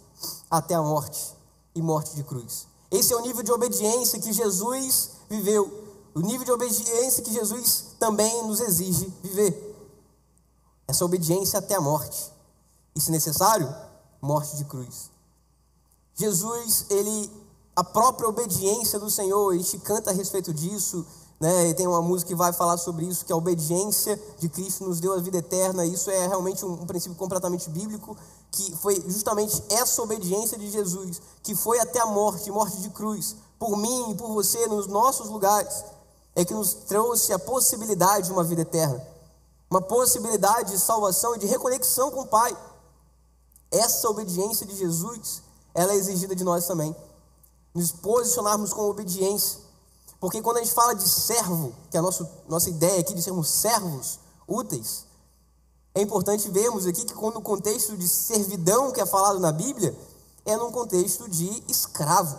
até a morte, e morte de cruz. Esse é o nível de obediência que Jesus viveu, o nível de obediência que Jesus também nos exige viver. Essa obediência até a morte, e se necessário, morte de cruz. Jesus, a própria obediência do Senhor, a gente canta a respeito disso, e tem uma música que vai falar sobre isso, que a obediência de Cristo nos deu a vida eterna. Isso é realmente um princípio completamente bíblico, que foi justamente essa obediência de Jesus, que foi até a morte de cruz, por mim e por você, nos nossos lugares, é que nos trouxe a possibilidade de uma vida eterna, uma possibilidade de salvação e de reconexão com o Pai. Essa obediência de Jesus, ela é exigida de nós também, nos posicionarmos com obediência. Porque quando a gente fala de servo, que é a nossa ideia aqui de sermos servos úteis, é importante vermos aqui que quando o contexto de servidão que é falado na Bíblia, é num contexto de escravo.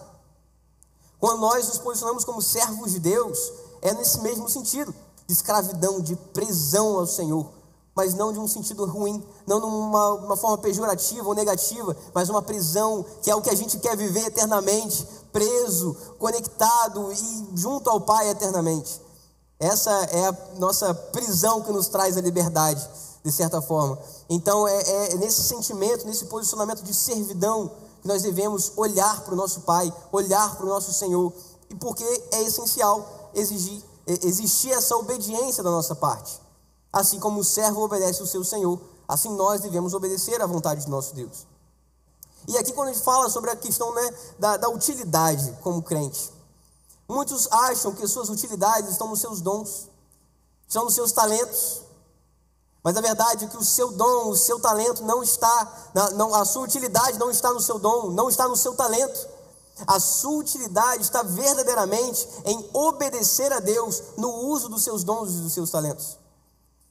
Quando nós nos posicionamos como servos de Deus, é nesse mesmo sentido, de escravidão, de prisão ao Senhor, mas não de um sentido ruim, não numa forma pejorativa ou negativa, mas uma prisão que é o que a gente quer viver eternamente, preso, conectado e junto ao Pai eternamente. Essa é a nossa prisão que nos traz a liberdade, de certa forma. Então é nesse sentimento, nesse posicionamento de servidão que nós devemos olhar para o nosso Pai, olhar para o nosso Senhor, e porque é essencial existir essa obediência da nossa parte. Assim como o servo obedece ao seu Senhor, assim nós devemos obedecer à vontade de nosso Deus. E aqui quando a gente fala sobre a questão da utilidade como crente, muitos acham que suas utilidades estão nos seus dons, estão nos seus talentos, mas a verdade é que o seu dom, o seu talento não está, a sua utilidade não está no seu dom, não está no seu talento. A sua utilidade está verdadeiramente em obedecer a Deus no uso dos seus dons e dos seus talentos.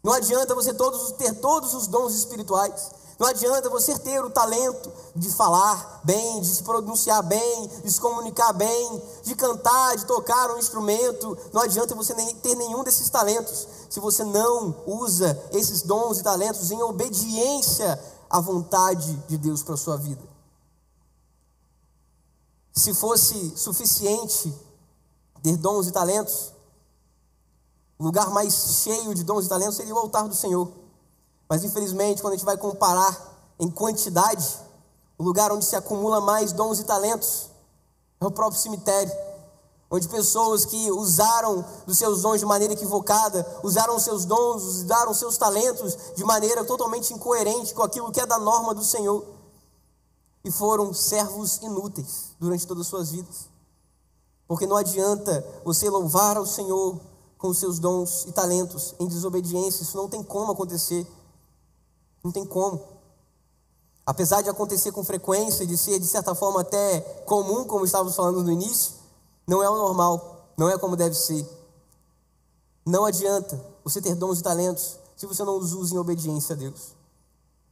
Não adianta você ter todos os dons espirituais. Não adianta você ter o talento de falar bem, de se pronunciar bem, de se comunicar bem, de cantar, de tocar um instrumento. Não adianta você ter nenhum desses talentos se você não usa esses dons e talentos em obediência à vontade de Deus para a sua vida. Se fosse suficiente ter dons e talentos, o lugar mais cheio de dons e talentos seria o altar do Senhor. Mas infelizmente, quando a gente vai comparar em quantidade, o lugar onde se acumula mais dons e talentos é o próprio cemitério, onde pessoas que usaram dos seus dons de maneira equivocada, usaram seus dons, usaram seus talentos de maneira totalmente incoerente com aquilo que é da norma do Senhor, e foram servos inúteis durante todas as suas vidas. Porque não adianta você louvar ao Senhor com os seus dons e talentos em desobediência. Isso não tem como acontecer. Não tem como. Apesar de acontecer com frequência, de ser de certa forma até comum, como estávamos falando no início, não é o normal, não é como deve ser. Não adianta você ter dons e talentos se você não os usa em obediência a Deus.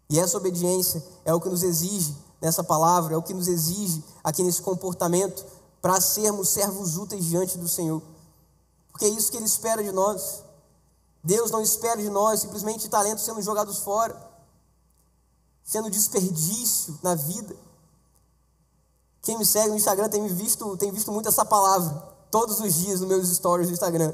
E essa obediência é o que nos exige nessa palavra, é o que nos exige aqui nesse comportamento para sermos servos úteis diante do Senhor. Porque é isso que Ele espera de nós. Deus não espera de nós simplesmente talentos sendo jogados fora, sendo desperdício na vida. Quem me segue no Instagram tem visto muito essa palavra todos os dias nos meus stories do Instagram.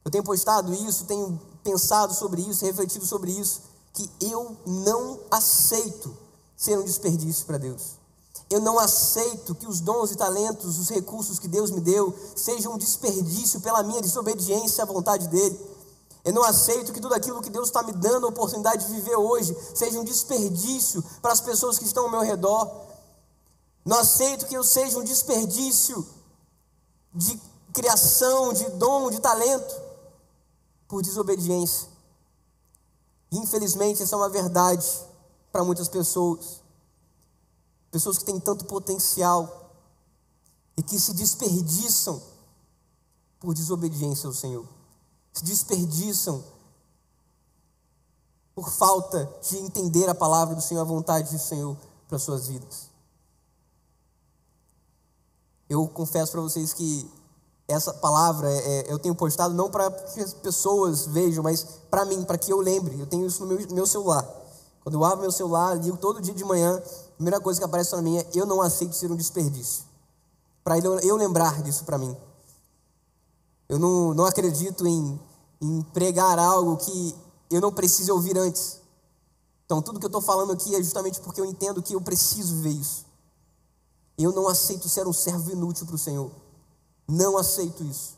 Eu tenho postado isso, tenho pensado sobre isso, refletido sobre isso. que eu não aceito ser um desperdício para Deus. Eu não aceito que os dons e talentos, os recursos que Deus me deu, sejam um desperdício pela minha desobediência à vontade dEle. Eu não aceito que tudo aquilo que Deus está me dando a oportunidade de viver hoje seja um desperdício para as pessoas que estão ao meu redor. Não aceito que eu seja um desperdício de criação, de dom, de talento, por desobediência. Infelizmente, essa é uma verdade para muitas pessoas. Pessoas que têm tanto potencial e que se desperdiçam por desobediência ao Senhor. Se desperdiçam por falta de entender a palavra do Senhor, a vontade do Senhor para as suas vidas. Eu confesso para vocês que essa palavra eu tenho postado não para que as pessoas vejam, mas para mim, para que eu lembre. Eu tenho isso no meu celular. Quando eu abro meu celular, ligo todo dia de manhã, a primeira coisa que aparece para mim é: eu não aceito ser um desperdício. Para eu lembrar disso para mim. Eu não acredito em pregar algo que eu não preciso ouvir antes. Então, tudo que eu estou falando aqui é justamente porque eu entendo que eu preciso ver isso. Eu não aceito ser um servo inútil para o Senhor. Não aceito isso.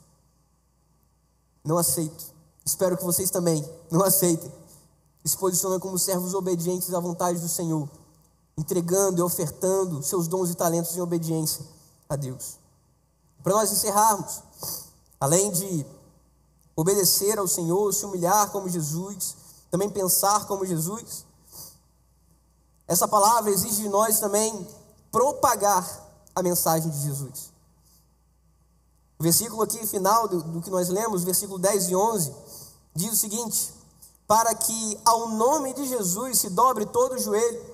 Não aceito. Espero que vocês também não aceitem. Se posicionam como servos obedientes à vontade do Senhor, entregando e ofertando seus dons e talentos em obediência a Deus. Para nós encerrarmos, além de obedecer ao Senhor, se humilhar como Jesus, também pensar como Jesus, essa palavra exige de nós também propagar a mensagem de Jesus. O versículo aqui final do que nós lemos, versículo 10 e 11, diz o seguinte: para que ao nome de Jesus se dobre todo o joelho,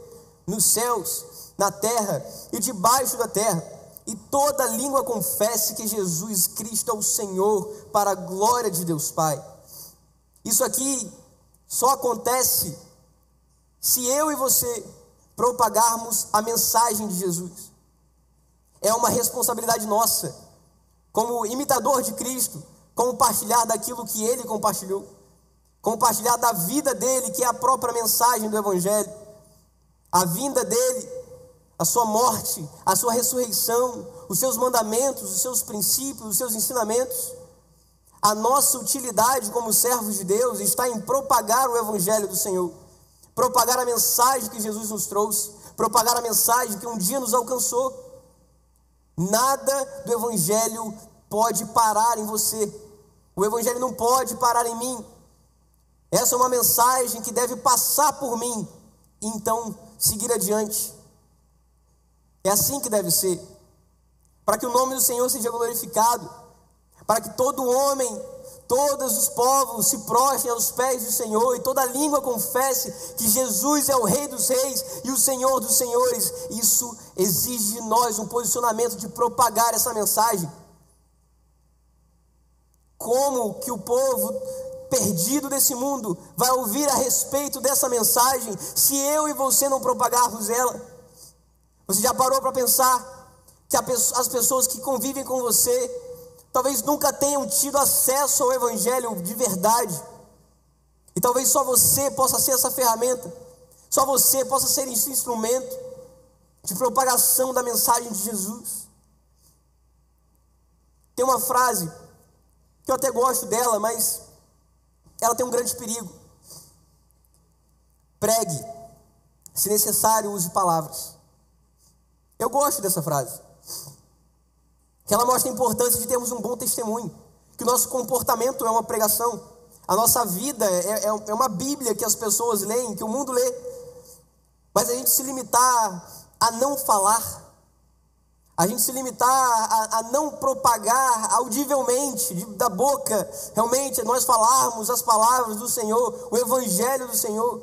nos céus, na terra e debaixo da terra, e toda língua confesse que Jesus Cristo é o Senhor, para a glória de Deus Pai. Isso aqui só acontece se eu e você propagarmos a mensagem de Jesus. É uma responsabilidade nossa, como imitador de Cristo, compartilhar daquilo que Ele compartilhou, compartilhar da vida dEle, que é a própria mensagem do Evangelho, a vinda dEle, a sua morte, a sua ressurreição, os seus mandamentos, os seus princípios, os seus ensinamentos. A nossa utilidade como servos de Deus está em propagar o Evangelho do Senhor, propagar a mensagem que Jesus nos trouxe, propagar a mensagem que um dia nos alcançou. Nada do Evangelho pode parar em você. O Evangelho não pode parar em mim. Essa é uma mensagem que deve passar por mim e então seguir adiante. É assim que deve ser. Para que o nome do Senhor seja glorificado, para que todo homem, todos os povos se prostrem aos pés do Senhor e toda língua confesse que Jesus é o Rei dos Reis e o Senhor dos Senhores. Isso exige de nós um posicionamento de propagar essa mensagem. Como que o povo perdido desse mundo vai ouvir a respeito dessa mensagem se eu e você não propagarmos ela? Você já parou para pensar que as pessoas que convivem com você talvez nunca tenham tido acesso ao Evangelho de verdade, e talvez só você possa ser essa ferramenta, só você possa ser esse instrumento de propagação da mensagem de Jesus? Tem uma frase que eu até gosto dela, mas ela tem um grande perigo. Pregue, se necessário, use palavras. Eu gosto dessa frase, que ela mostra a importância de termos um bom testemunho, que o nosso comportamento é uma pregação, a nossa vida é uma Bíblia que as pessoas leem, que o mundo lê. Mas a gente se limitar a não falar, a gente se limitar a não propagar audivelmente, da boca, realmente nós falarmos as palavras do Senhor, o Evangelho do Senhor,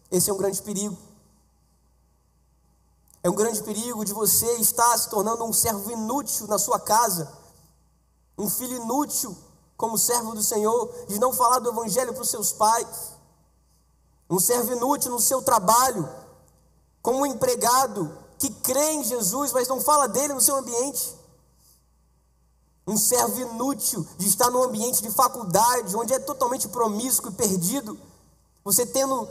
esse é um grande perigo. É um grande perigo de você estar se tornando um servo inútil na sua casa, um filho inútil como servo do Senhor, de não falar do Evangelho para os seus pais, um servo inútil no seu trabalho, como um empregado que crê em Jesus, mas não fala dele no seu ambiente, um servo inútil de estar num ambiente de faculdade, onde é totalmente promíscuo e perdido, você tendo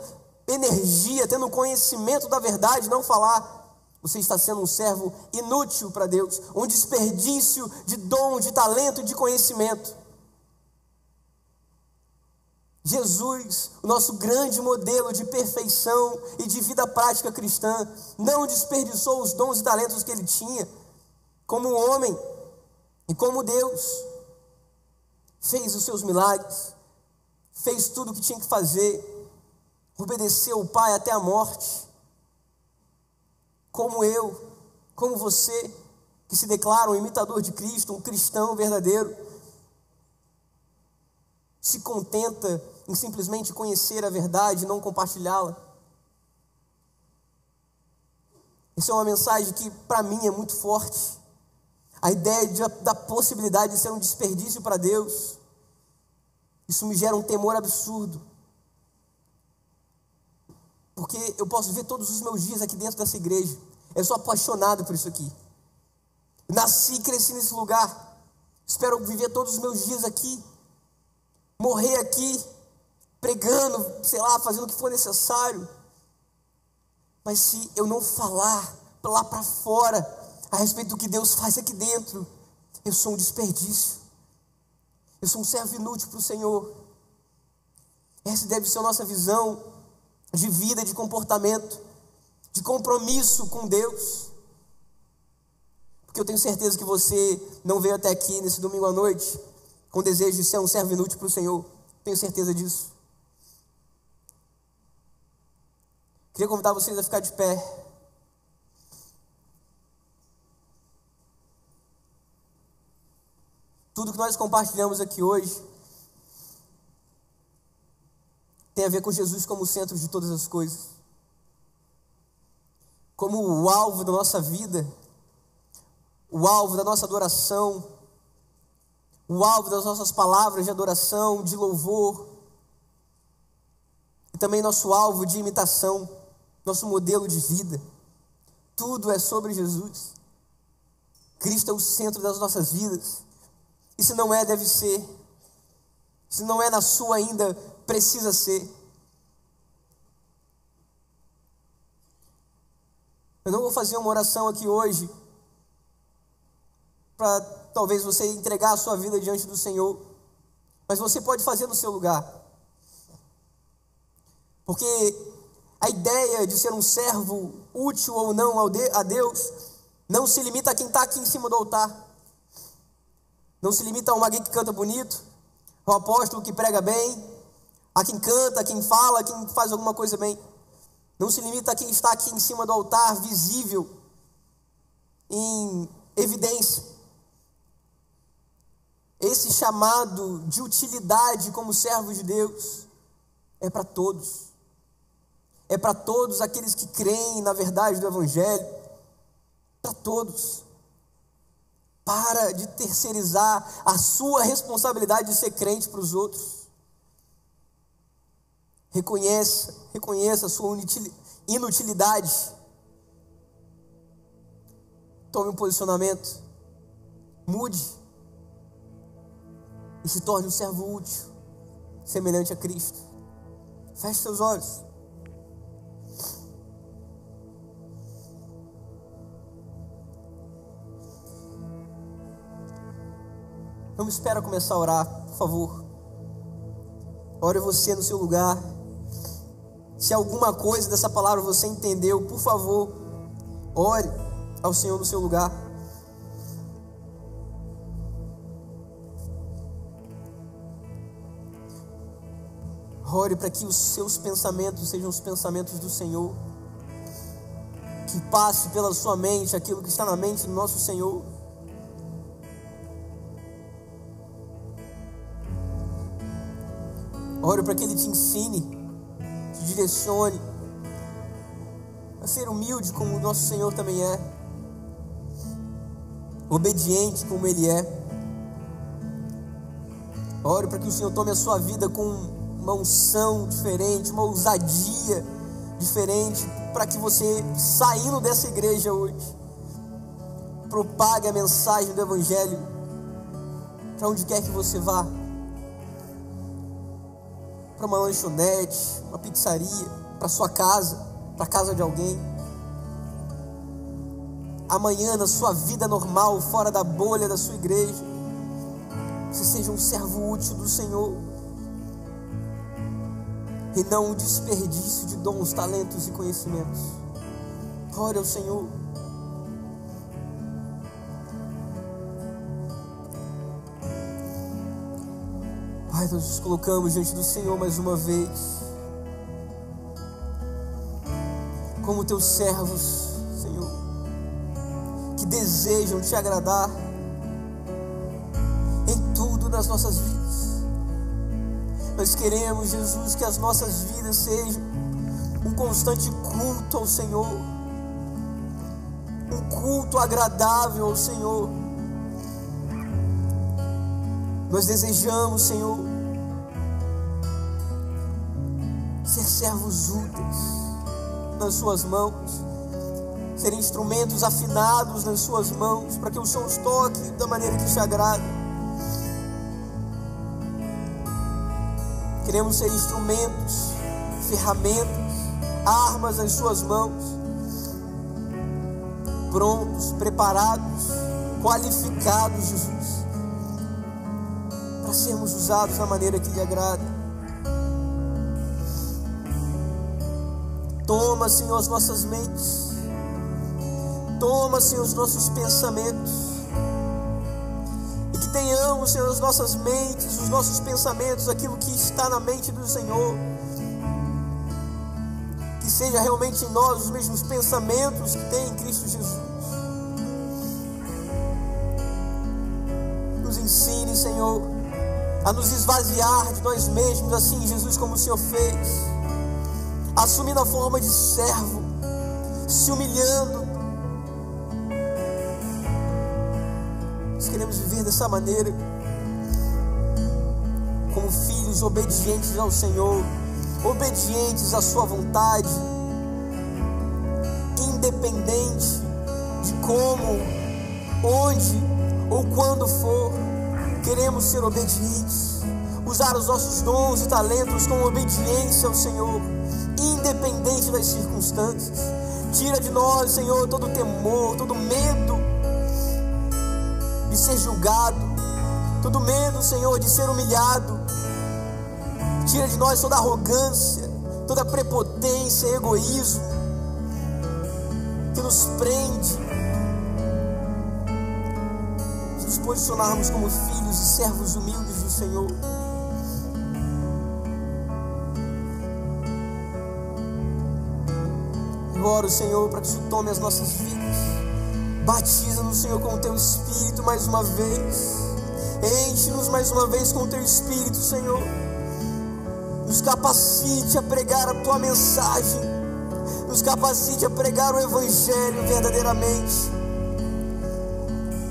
energia, tendo conhecimento da verdade, não falar, você está sendo um servo inútil para Deus, um desperdício de dom, de talento, de conhecimento. Jesus, o nosso grande modelo de perfeição e de vida prática cristã, não desperdiçou os dons e talentos que ele tinha, como homem e como Deus. Fez os seus milagres, fez tudo o que tinha que fazer, obedeceu o Pai até a morte. Como eu, como você, que se declara um imitador de Cristo, um cristão verdadeiro, se contenta em simplesmente conhecer a verdade e não compartilhá-la. Isso é uma mensagem que para mim é muito forte. A ideia da possibilidade de ser um desperdício para Deus, isso me gera um temor absurdo. Porque eu posso ver todos os meus dias aqui dentro dessa igreja. Eu sou apaixonado por isso aqui. Nasci e cresci nesse lugar. Espero viver todos os meus dias aqui. Morrer aqui, pregando, sei lá, fazendo o que for necessário. Mas se eu não falar lá para fora a respeito do que Deus faz aqui dentro, eu sou um desperdício. Eu sou um servo inútil para o Senhor. Essa deve ser a nossa visão de vida, de comportamento, de compromisso com Deus. Porque eu tenho certeza que você não veio até aqui nesse domingo à noite com desejo de ser um servo inútil para o Senhor. Tenho certeza disso. Queria convidar vocês a ficar de pé. Tudo que nós compartilhamos aqui hoje tem a ver com Jesus como o centro de todas as coisas, como o alvo da nossa vida, o alvo da nossa adoração, o alvo das nossas palavras de adoração, de louvor, e também nosso alvo de imitação, nosso modelo de vida. Tudo é sobre Jesus. Cristo é o centro das nossas vidas. E se não é, deve ser. Se não é na sua ainda, precisa ser. Eu não vou fazer uma oração aqui hoje para talvez você entregar a sua vida diante do Senhor, mas você pode fazer no seu lugar. Porque a ideia de ser um servo útil ou não a Deus não se limita a quem está aqui em cima do altar. Não se limita a alguém que canta bonito, ao apóstolo que prega bem, a quem canta, a quem fala, a quem faz alguma coisa bem. Não se limita a quem está aqui em cima do altar, visível, em evidência. Esse chamado de utilidade como servo de Deus é para todos. É para todos aqueles que creem na verdade do Evangelho. Para todos. Para de terceirizar a sua responsabilidade de ser crente para os outros. Reconheça a sua inutilidade. Tome um posicionamento. Mude. E se torne um servo útil, semelhante a Cristo. Feche seus olhos. Não me espera começar a orar, por favor. Ore você no seu lugar. Se alguma coisa dessa palavra você entendeu, por favor, ore ao Senhor no seu lugar. Ore para que os seus pensamentos sejam os pensamentos do Senhor. Que passe pela sua mente aquilo que está na mente do nosso Senhor. Ore para que Ele te ensine, te direcione a ser humilde como o nosso Senhor também é, obediente como Ele é. Ore para que o Senhor tome a sua vida com uma unção diferente, uma ousadia diferente, para que você, saindo dessa igreja hoje, propague a mensagem do Evangelho para onde quer que você vá. Para uma lanchonete, uma pizzaria, para sua casa, para a casa de alguém. Amanhã, na sua vida normal, fora da bolha da sua igreja, você seja um servo útil do Senhor e não um desperdício de dons, talentos e conhecimentos. Ore ao Senhor. Pai, nós nos colocamos diante do Senhor mais uma vez, como teus servos, Senhor, que desejam te agradar em tudo nas nossas vidas. Nós queremos, Jesus, que as nossas vidas sejam um constante culto ao Senhor, um culto agradável ao Senhor. Nós desejamos, Senhor, ser servos úteis nas suas mãos, ser instrumentos afinados nas suas mãos, para que o Senhor os toque da maneira que te agrada. Queremos ser instrumentos, ferramentas, armas nas suas mãos, prontos, preparados, qualificados, Jesus, para sermos usados da maneira que lhe agrada. Toma, Senhor, as nossas mentes, toma, Senhor, os nossos pensamentos, e que tenhamos, Senhor, as nossas mentes, os nossos pensamentos, aquilo que está na mente do Senhor, que seja realmente em nós os mesmos pensamentos que tem em Cristo Jesus. Nos ensine, Senhor, a nos esvaziar de nós mesmos, assim, Jesus, como o Senhor fez, assumindo a forma de servo, se humilhando. Nós queremos viver dessa maneira, como filhos obedientes ao Senhor, obedientes à sua vontade, independente de como, onde ou quando for. Queremos ser obedientes, usar os nossos dons e talentos com obediência ao Senhor, independente das circunstâncias. Tira de nós, Senhor, todo temor, todo medo de ser julgado, todo medo, Senhor, de ser humilhado. Tira de nós toda arrogância, toda prepotência, egoísmo que nos prende. Nos posicionarmos como filhos e servos humildes do Senhor. Eu oro, Senhor, para que o Senhor tome as nossas vidas. Batiza-nos, Senhor, com o Teu Espírito mais uma vez. Enche-nos mais uma vez com o Teu Espírito, Senhor. Nos capacite a pregar a Tua mensagem. Nos capacite a pregar o Evangelho verdadeiramente.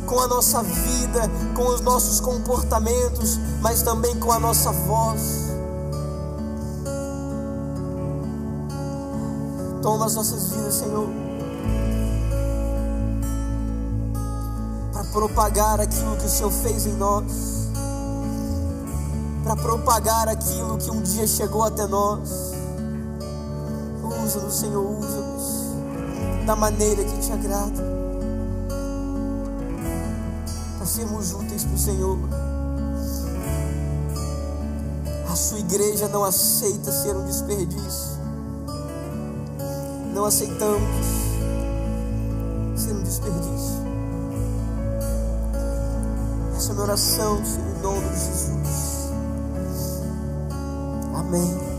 Com a nossa vida, com os nossos comportamentos, mas também com a nossa voz. Toma as nossas vidas, Senhor, para propagar aquilo que o Senhor fez em nós, para propagar aquilo que um dia chegou até nós. Usa-nos, Senhor, usa-nos da maneira que te agrada, para sermos úteis para o Senhor. A sua igreja não aceita ser um desperdício. Não aceitamos ser um desperdício. Essa é a minha oração, Senhor, em nome de Jesus. Amém.